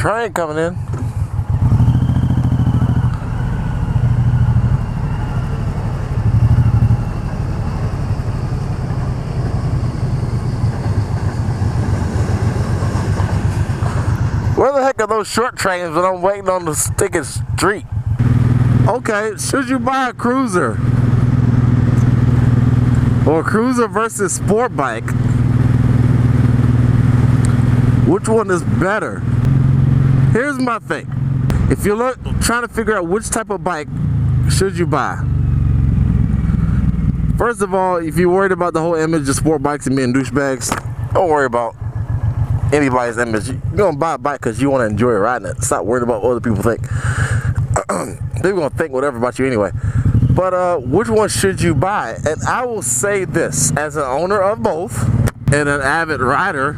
train coming in. Where the heck are those short trains when I'm waiting on the stinking street? Okay, should you buy a cruiser? Or a cruiser versus sport bike? Which one is better? Here's my thing. If you're trying to figure out which type of bike should you buy, first of all, if you're worried about the whole image of sport bikes and being douchebags, don't worry about anybody's image. You're gonna buy a bike because you want to enjoy riding it. Stop worrying about what other people think. They're gonna think whatever about you anyway. But which one should you buy? And I will say this, as an owner of both and an avid rider,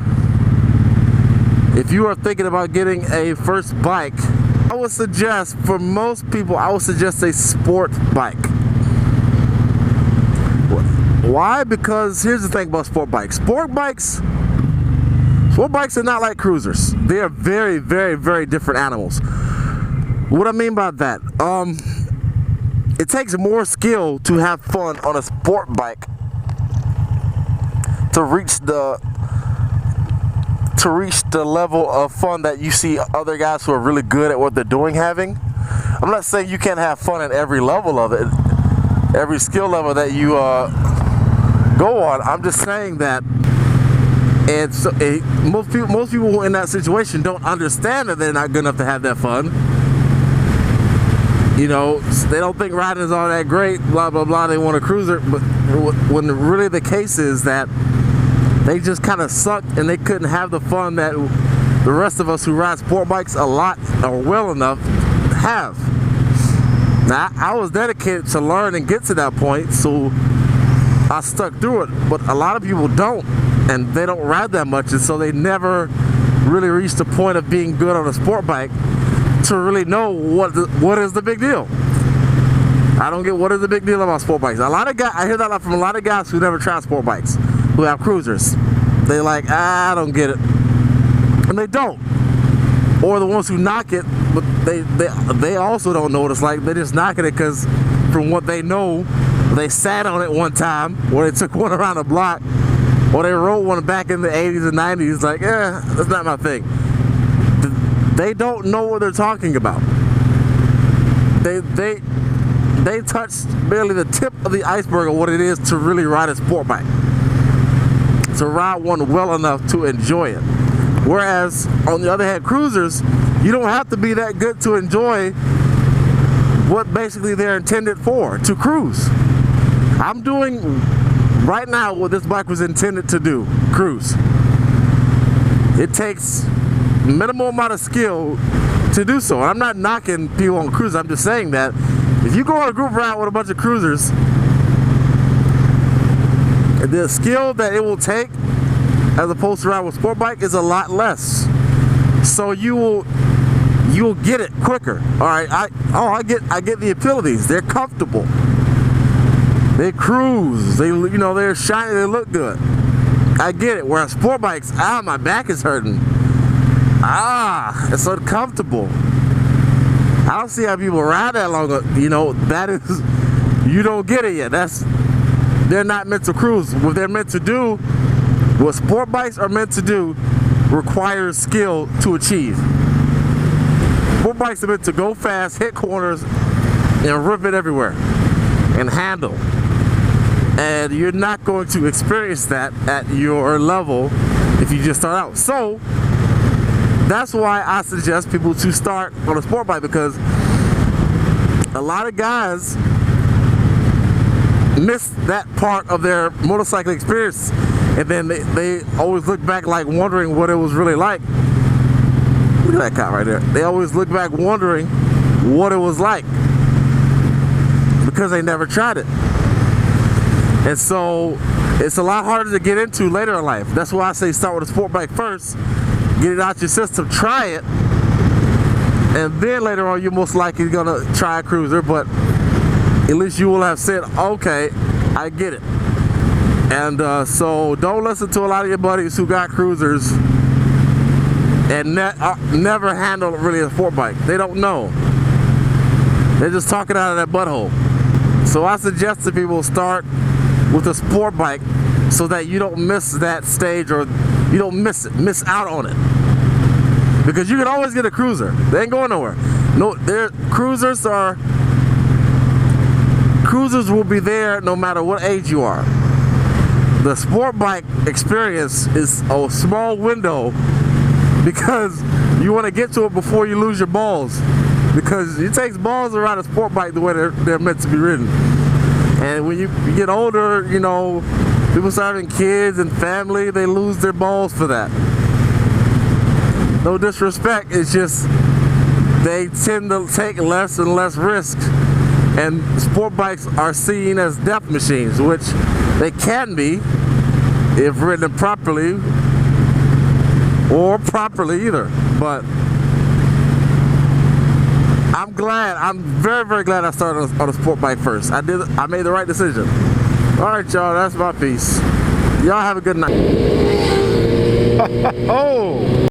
if you are thinking about getting a first bike, I would suggest, for most people, I would suggest a sport bike. Why? Because here's the thing about sport bikes. Sport bikes are not like cruisers. They are very, very, very different animals. What I mean by that, it takes more skill to have fun on a sport bike to reach the level of fun that you see other guys who are really good at what they're doing having. I'm not saying you can't have fun at every level of it, every skill level that you go on. I'm just saying that. And so most people who are in that situation don't understand that they're not good enough to have that fun. You know, they don't think riding is all that great, blah, blah, blah. They want a cruiser. But when really the case is that they just kind of sucked and they couldn't have the fun that the rest of us who ride sport bikes a lot or well enough have. Now, I was dedicated to learn and get to that point, so I stuck through it. But a lot of people don't. And they don't ride that much, and so they never really reach the point of being good on a sport bike to really know what is the big deal. I don't get what is the big deal about sport bikes. I hear that from a lot of guys who never tried sport bikes, who have cruisers. They're like, I don't get it, and they don't. Or the ones who knock it, but they also don't know what it's like. They're just knocking it because from what they know, they sat on it one time, or they took one around the block. Or they rode one back in the 80s and 90s, like, that's not my thing. They don't know what they're talking about. They touched barely the tip of the iceberg of what it is to really ride a sport bike. To ride one well enough to enjoy it. Whereas, on the other hand, cruisers, you don't have to be that good to enjoy what basically they're intended for, to cruise. I'm doing right now what this bike was intended to do, cruise. It takes minimal amount of skill to do so. And I'm not knocking people on cruise, I'm just saying that if you go on a group ride with a bunch of cruisers, the skill that it will take as opposed to ride with sport bike is a lot less. So you'll get it quicker. Alright, I get the appeal of these. They're comfortable. They cruise, they're shiny, they look good. I get it. Whereas sport bikes, my back is hurting. It's uncomfortable. I don't see how people ride that long. That is, you don't get it yet. They're not meant to cruise. What they're meant to do, what sport bikes are meant to do, requires skill to achieve. Sport bikes are meant to go fast, hit corners, and rip it everywhere, and handle. And you're not going to experience that at your level if you just start out. So that's why I suggest people to start on a sport bike, because a lot of guys miss that part of their motorcycle experience, and then they always look back like wondering what it was really like. Look at that cop right there. They always look back wondering what it was like because they never tried it. And so it's a lot harder to get into later in life. That's why I say start with a sport bike first, get it out your system, try it, and then later on you're most likely gonna try a cruiser, but at least you will have said, okay, I get it. And so don't listen to a lot of your buddies who got cruisers and never handled really a sport bike. They don't know. They're just talking out of their butthole. So I suggest that people start with a sport bike so that you don't miss that stage, or you don't miss out on it. Because you can always get a cruiser. They ain't going nowhere. No, cruisers will be there no matter what age you are. The sport bike experience is a small window because you want to get to it before you lose your balls. Because it takes balls to ride a sport bike the way they're meant to be ridden. And when you get older, you know, people start having kids and family, they lose their balls for that. No disrespect, it's just they tend to take less and less risks. And sport bikes are seen as death machines, which they can be if ridden properly, or properly either. But I'm very, very glad I started on a sport bike first. I made the right decision. All right, y'all, that's my piece. Y'all have a good night. Oh.